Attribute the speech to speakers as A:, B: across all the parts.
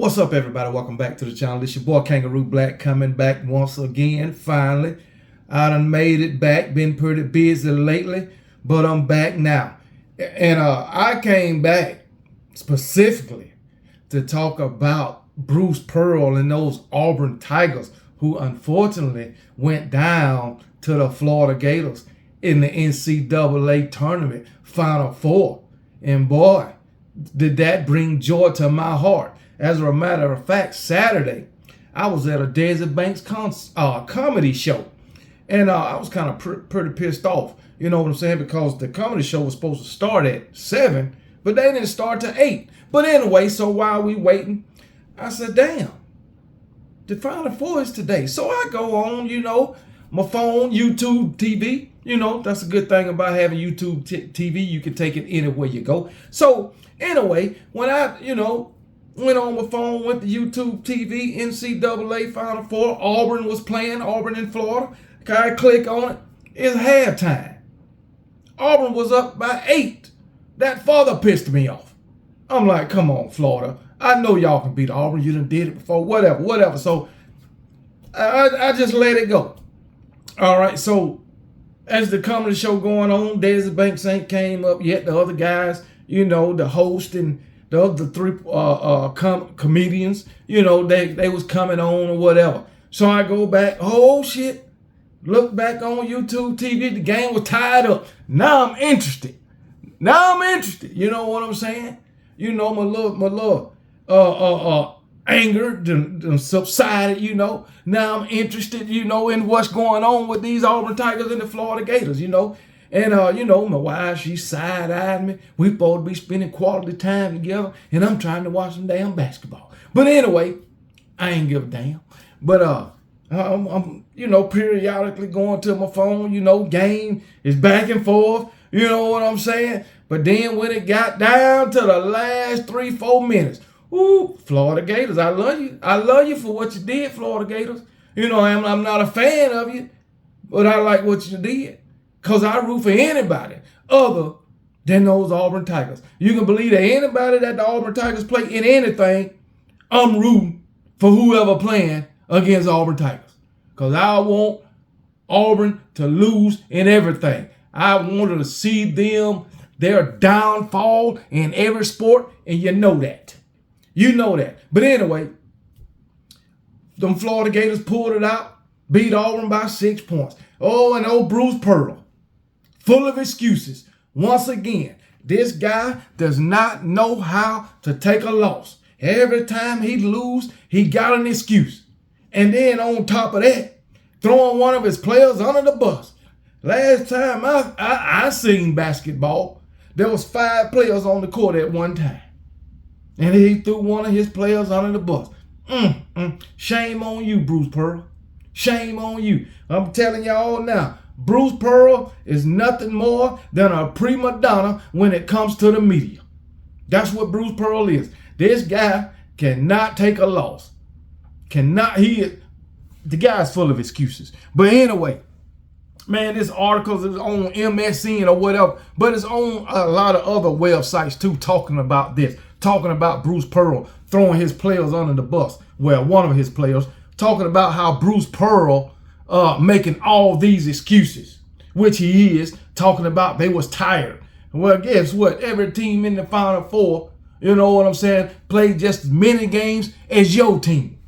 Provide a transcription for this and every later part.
A: What's up, everybody? Welcome back to the channel. It's your boy Kangaroo Black coming back once again. Finally, I done made it back. Been pretty busy lately, but I'm back now. And I came back specifically to talk about Bruce Pearl and those Auburn Tigers who unfortunately went down to the Florida Gators in the NCAA tournament Final Four. And boy, did that bring joy to my heart. As a matter of fact, Saturday, I was at a Desert Banks comedy show. And I was kind of pretty pissed off, you know what I'm saying? Because the comedy show was supposed to start at 7, but they didn't start till 8. But anyway, so while we waiting, I said, damn, the Final Four is today. So I go on, my phone, YouTube TV. That's a good thing about having YouTube TV. You can take it anywhere you go. So anyway, when I, went on my phone, went to YouTube TV, NCAA Final Four. Auburn was playing, Auburn in Florida. I click on it. It's halftime. Auburn was up by 8. That father pissed me off. I'm like, come on, Florida. I know y'all can beat Auburn. You done did it before. Whatever. So I just let it go. All right, so as the comedy show going on, Desert Banks ain't came up yet. The other guys, the host and the other 3 comedians, they was coming on or whatever. So I go back, oh shit, look back on YouTube TV. The game was tied up. Now I'm interested. You know what I'm saying? My little anger done subsided, Now I'm interested, in what's going on with these Auburn Tigers and the Florida Gators, And, my wife, she side-eyed me. We supposed to be spending quality time together, and I'm trying to watch some damn basketball. But anyway, I ain't give a damn. But I'm periodically going to my phone, game is back and forth, you know what I'm saying? But then when it got down to the last 3-4 minutes, ooh, Florida Gators, I love you. I love you for what you did, Florida Gators. I'm not a fan of you, but I like what you did. Because I root for anybody other than those Auburn Tigers. You can believe that anybody that the Auburn Tigers play in anything, I'm rooting for whoever playing against Auburn Tigers. Because I want Auburn to lose in everything. I wanted to see their downfall in every sport, and you know that. But anyway, them Florida Gators pulled it out, beat Auburn by 6 points. Oh, and old Bruce Pearl, full of excuses. Once again, this guy does not know how to take a loss. Every time he lose, he got an excuse. And then on top of that, throwing one of his players under the bus. Last time I seen basketball, there was 5 players on the court at one time. And he threw one of his players under the bus. Shame on you, Bruce Pearl. Shame on you. I'm telling y'all now, Bruce Pearl is nothing more than a prima donna when it comes to the media. That's what Bruce Pearl is. This guy cannot take a loss. The guy's full of excuses. But anyway, man, this article is on MSN or whatever, but it's on a lot of other websites too, talking about this. Talking about Bruce Pearl throwing his players under the bus. Well, one of his players. Talking about how Bruce Pearl making all these excuses, which he is, talking about they was tired. Well, guess what? Every team in the Final Four, you know what I'm saying, played just as many games as your team.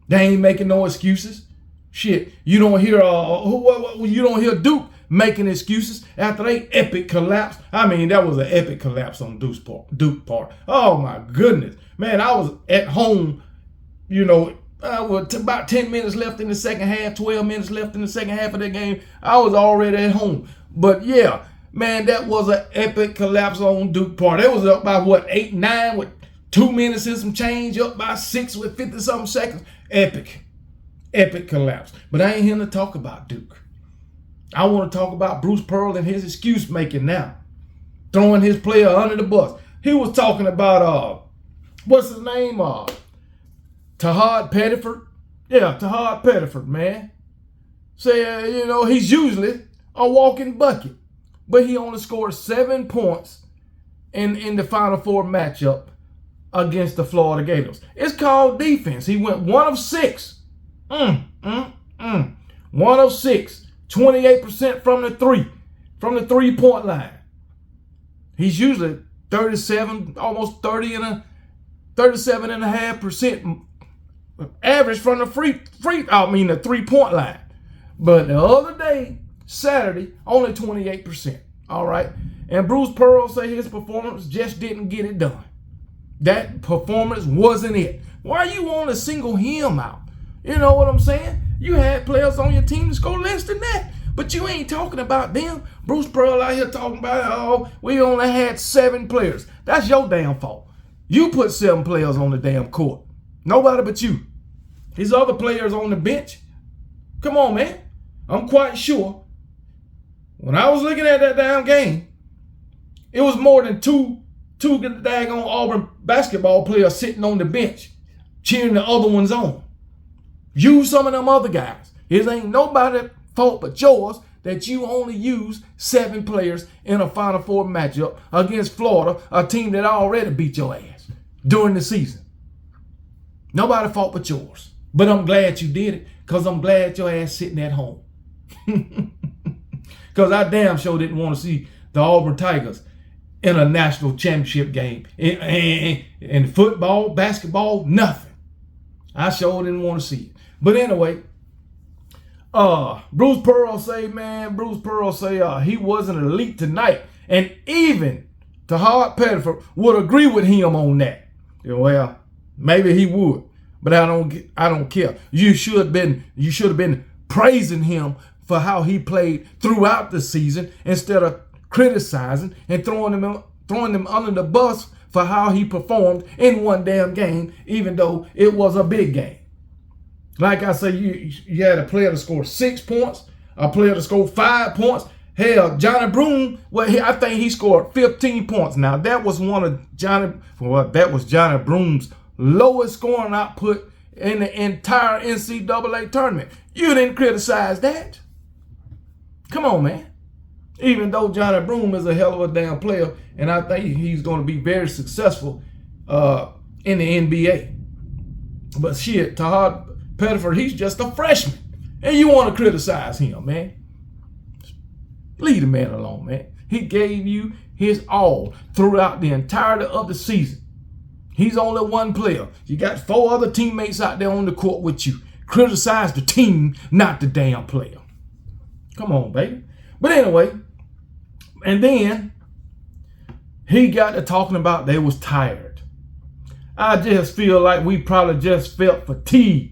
A: They ain't making no excuses. Shit, you don't hear Duke making excuses after they epic collapse. I mean, that was an epic collapse on Duke's part. Oh my goodness, man! I was at home, with about 10 minutes left in the second half, 12 minutes left in the second half of the game. I was already at home. But yeah, man, that was an epic collapse on Duke part. It was up by 8-9 with 2 minutes and some change, up by 6 with 50-something seconds. Epic collapse. But I ain't here to talk about Duke. I want to talk about Bruce Pearl and his excuse making now. Throwing his player under the bus. He was talking about, what's his name? Tahad Pettiford. Yeah, Tahad Pettiford, man. Say, he's usually a walking bucket. But he only scored 7 points in the Final Four matchup against the Florida Gators. It's called defense. He went 1 of 6. 1 of 6. 28% from the three-point line. He's usually 37, almost 30 and a 37.5% average from the the three-point line. But the other day, Saturday, only 28%. All right. And Bruce Pearl say his performance just didn't get it done. That performance wasn't it. Why you want to single him out? You know what I'm saying? You had players on your team to score less than that. But you ain't talking about them. Bruce Pearl out here talking about, oh, we only had 7 players. That's your damn fault. You put 7 players on the damn court. Nobody but you. These other players on the bench. Come on, man. I'm quite sure when I was looking at that damn game, it was more than two daggone Auburn basketball players sitting on the bench cheering the other ones on. Use some of them other guys. It ain't nobody's fault but yours that you only use 7 players in a Final Four matchup against Florida, a team that already beat your ass during the season. Nobody's fault but yours. But I'm glad you did it, because I'm glad your ass sitting at home. Because I damn sure didn't want to see the Auburn Tigers in a national championship game. In football, basketball, nothing. I sure didn't want to see it. But anyway, Bruce Pearl say he wasn't elite tonight. And even Tahad Pettiford would agree with him on that. Well, maybe he would. But I don't care. You should have been praising him for how he played throughout the season instead of criticizing and throwing them under the bus for how he performed in one damn game, even though it was a big game. Like I say, you had a player to score 6 points, a player to score 5 points. Hell, Johnny Broom, I think he scored 15 points. Now that was Johnny Broom's lowest scoring output in the entire NCAA tournament. You didn't criticize that. Come on, man. Even though Johnny Broom is a hell of a damn player, and I think he's going to be very successful in the NBA. But shit, Tahad Pettiford, he's just a freshman. And you want to criticize him, man. Leave the man alone, man. He gave you his all throughout the entirety of the season. He's only one player. You got 4 other teammates out there on the court with you. Criticize the team, not the damn player. Come on, baby. But anyway, and then he got to talking about they was tired. I just feel like we probably just felt fatigued.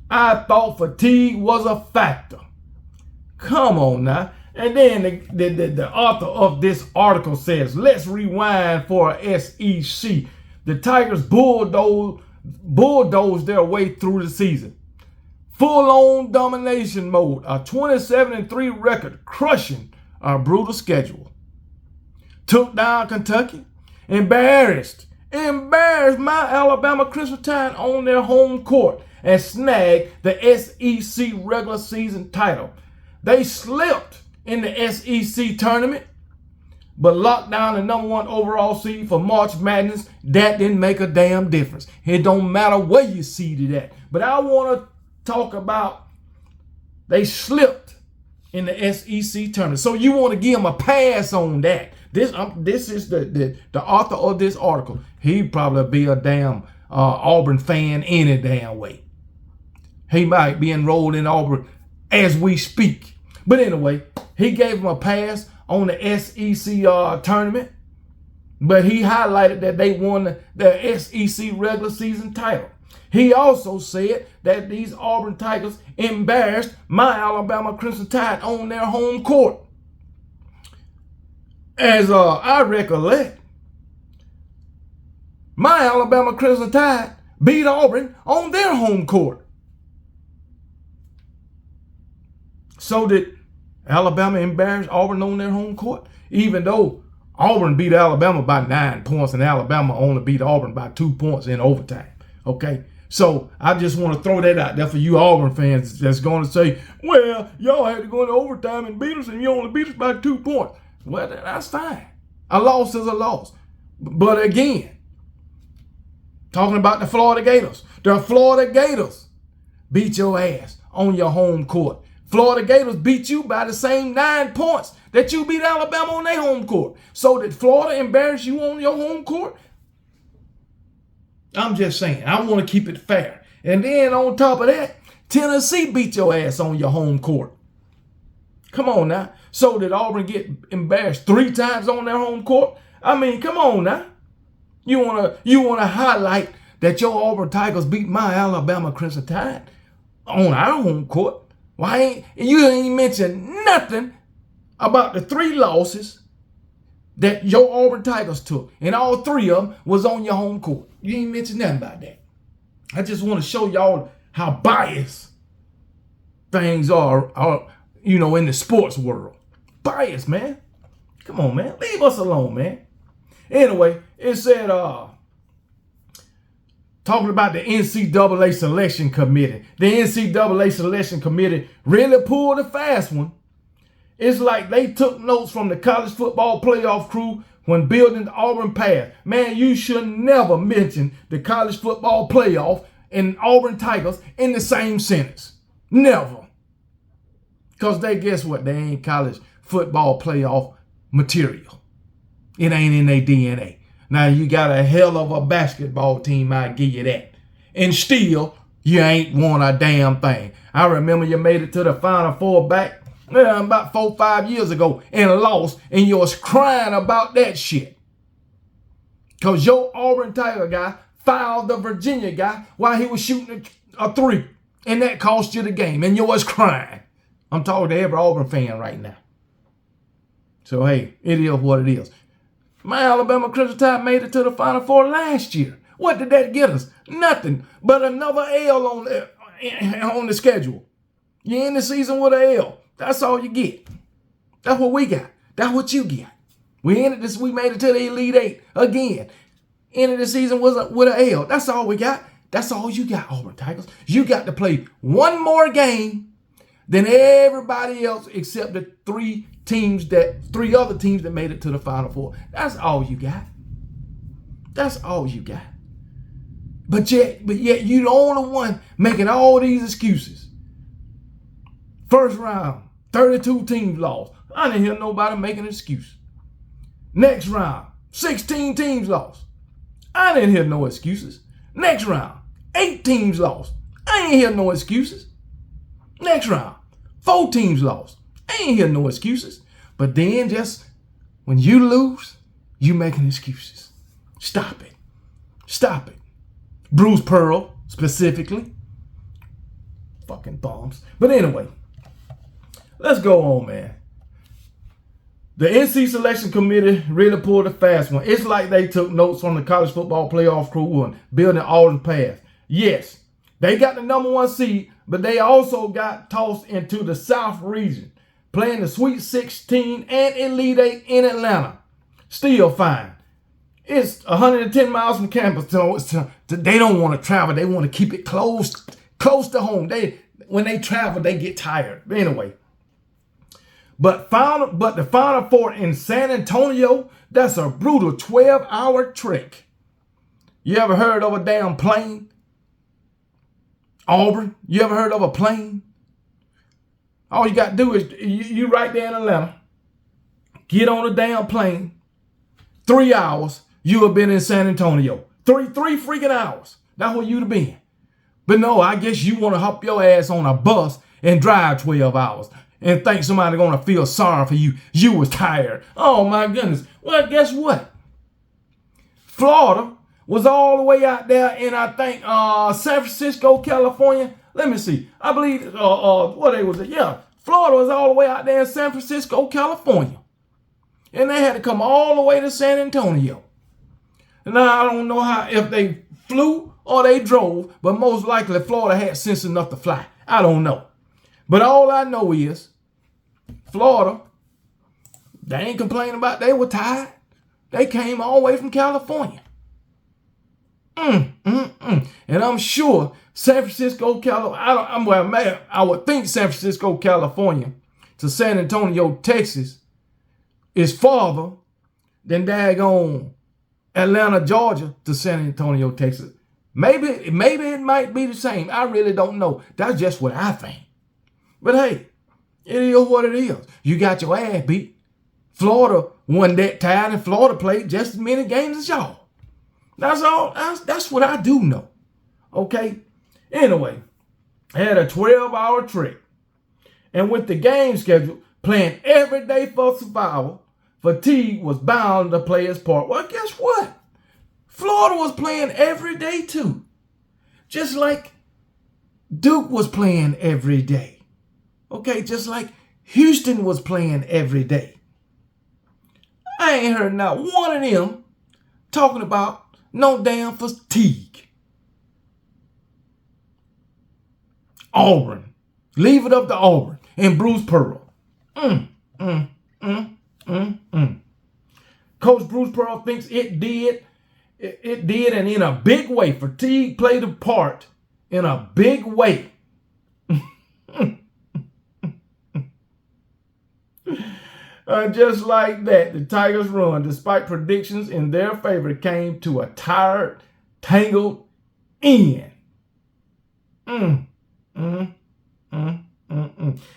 A: I thought fatigue was a factor. Come on now. And then the author of this article says, let's rewind for a SEC. The Tigers bulldozed their way through the season. Full-on domination mode, a 27-3 record, crushing our brutal schedule. Took down Kentucky, embarrassed my Alabama Crimson Tide on their home court, and snagged the SEC regular season title. They slipped in the SEC tournament, but locked down the #1 overall seed for March Madness. That didn't make a damn difference. It don't matter where you seeded at. But I want to talk about they slipped in the SEC tournament. So you want to give them a pass on that. This is the author of this article. He'd probably be a damn Auburn fan any damn way. He might be enrolled in Auburn as we speak. But anyway, he gave him a pass on the SEC tournament, but he highlighted that they won the SEC regular season title. He also said that these Auburn Tigers embarrassed my Alabama Crimson Tide on their home court. As I recollect, my Alabama Crimson Tide beat Auburn on their home court. So did Alabama embarrass Auburn on their home court? Even though Auburn beat Alabama by 9 points and Alabama only beat Auburn by 2 points in overtime. Okay? So I just want to throw that out there for you Auburn fans that's going to say, well, y'all had to go into overtime and beat us and you only beat us by 2 points. Well, that's fine. A loss is a loss. But again, Talking about the Florida Gators. The Florida Gators beat your ass on your home court. Florida Gators beat you by the same 9 points that you beat Alabama on their home court. So did Florida embarrass you on your home court? I'm just saying, I want to keep it fair. And then on top of that, Tennessee beat your ass on your home court. Come on now. So did Auburn get embarrassed 3 times on their home court? I mean, come on now. You wanna highlight that your Auburn Tigers beat my Alabama Crimson Tide on our home court? Why you ain't mention nothing about the 3 losses that your Auburn Tigers took, and all 3 of them was on your home court. You ain't mention nothing about that. I just want to show y'all how biased things are, in the sports world. Bias, man. Come on, man. Leave us alone, man. Anyway, it said, talking about the NCAA selection committee. The NCAA selection committee really pulled a fast one. It's like they took notes from the college football playoff crew when building the Auburn path. Man, you should never mention the college football playoff and Auburn Tigers in the same sentence. Never. Because guess what? They ain't college football playoff material. It ain't in their DNA. Now, you got a hell of a basketball team, I give you that. And still, you ain't won a damn thing. I remember you made it to the Final Four back about 4 or 5 years ago and lost, and you was crying about that shit. Because your Auburn Tiger guy fouled the Virginia guy while he was shooting a 3, and that cost you the game, and you was crying. I'm talking to every Auburn fan right now. So, hey, it is what it is. My Alabama Crimson Tide made it to the Final Four last year. What did that get us? Nothing but another L on the schedule. You end the season with an L. That's all you get. That's what we got. That's what you get. We made it to the Elite 8 again. Ended the season with an L. That's all we got. That's all you got, Auburn Tigers. You got to play one more game than everybody else except the 3 other teams that made it to the Final Four. That's all you got. That's all you got. But yet you the only one making all these excuses. First round, 32 teams lost. I didn't hear nobody making an excuse. Next round, 16 teams lost. I didn't hear no excuses. Next round, 8 teams lost. I ain't hear no excuses. Next round, 4 teams lost. I ain't hear no excuses. But then just when you lose, you making excuses. Stop it. Stop it. Bruce Pearl, specifically. Fucking bombs. But anyway, let's go on, man. The NC Selection Committee really pulled a fast one. It's like they took notes from the college football playoff crew and building Auburn path. Yes, they got the number 1 seed, but they also got tossed into the South region, playing the Sweet 16 and Elite 8 in Atlanta. Still fine. It's 110 miles from campus, so they don't want to travel. They want to keep it close to home. When they travel, they get tired. But anyway. But the Final Four in San Antonio, that's a brutal 12-hour trek. You ever heard of a damn plane? Auburn, you ever heard of a plane? All you got to do is, you right there in Atlanta, get on a damn plane, 3 hours, you have been in San Antonio. Three freaking hours. That's where you'd have been. But no, I guess you want to hop your ass on a bus and drive 12 hours. And think somebody's going to feel sorry for you. You was tired. Oh, my goodness. Well, guess what? Florida was all the way out there in, I think, San Francisco, California. Let me see. I believe, what they was, yeah. Florida was all the way out there in San Francisco, California. And they had to come all the way to San Antonio. Now, I don't know if they flew or they drove, but most likely Florida had sense enough to fly. I don't know. But all I know is Florida, they ain't complaining about they were tired. They came all the way from California. And I'm sure San Francisco, California, I would think San Francisco, California to San Antonio, Texas is farther than daggone Atlanta, Georgia to San Antonio, Texas. Maybe it might be the same. I really don't know. That's just what I think. But hey, it is what it is. You got your ass beat. Florida won that time, and Florida played just as many games as y'all. That's all. That's what I do know. Okay? Anyway, I had a 12-hour trip. And with the game schedule, playing every day for survival, fatigue was bound to play its part. Well, guess what? Florida was playing every day too. Just like Duke was playing every day. Okay, just like Houston was playing every day. I ain't heard not one of them talking about no damn fatigue. Auburn. Leave it up to Auburn and Bruce Pearl. Coach Bruce Pearl thinks it did. It did, and in a big way. Fatigue played a part in a big way. Just like that, the Tigers' run, despite predictions in their favor, came to a tired, tangled end. And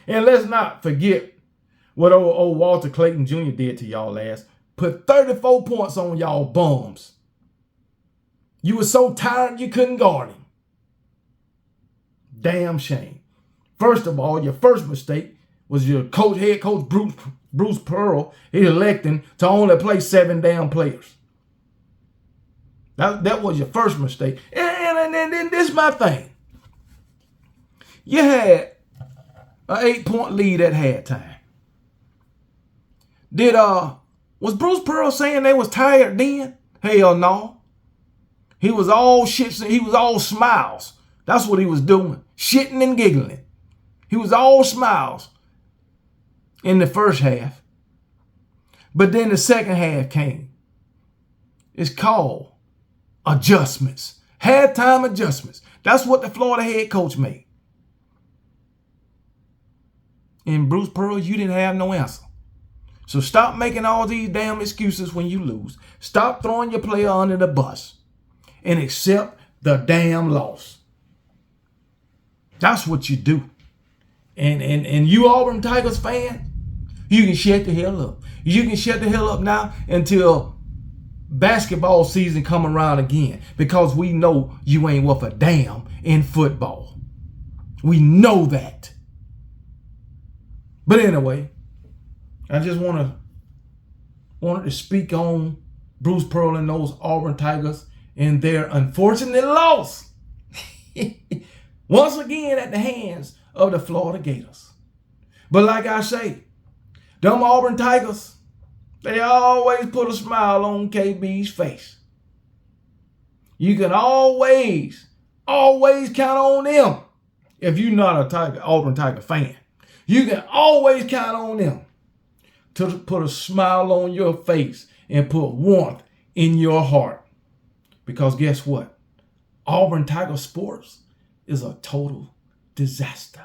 A: let's not forget what old Walter Clayton Jr. did to y'all last. Put 34 points on y'all bums. You were so tired you couldn't guard him. Damn shame. First of all, your first mistake was your head coach Bruce Pearl electing to only play 7 damn players. That was your first mistake. And then this is my thing. You had an 8-point lead at halftime. Was Bruce Pearl saying they was tired then? Hell no. He was all shits, he was all smiles. That's what he was doing. Shitting and giggling. He was all smiles in the first half. But then the second half came. It's called adjustments. Halftime adjustments. That's what the Florida head coach made. And Bruce Pearl, you didn't have no answer. So stop making all these damn excuses when you lose. Stop throwing your player under the bus. And accept the damn loss. That's what you do. And you Auburn Tigers fan, you can shut the hell up. You can shut the hell up now until basketball season come around again. Because we know you ain't worth a damn in football. We know that. But anyway, I just wanted to speak on Bruce Pearl and those Auburn Tigers and their unfortunate loss. Once again at the hands of the Florida Gators. But like I say, them Auburn Tigers, they always put a smile on KB's face. You can always count on them if you're not a Auburn Tiger fan. You can always count on them to put a smile on your face and put warmth in your heart. Because guess what? Auburn Tiger sports is a total disaster.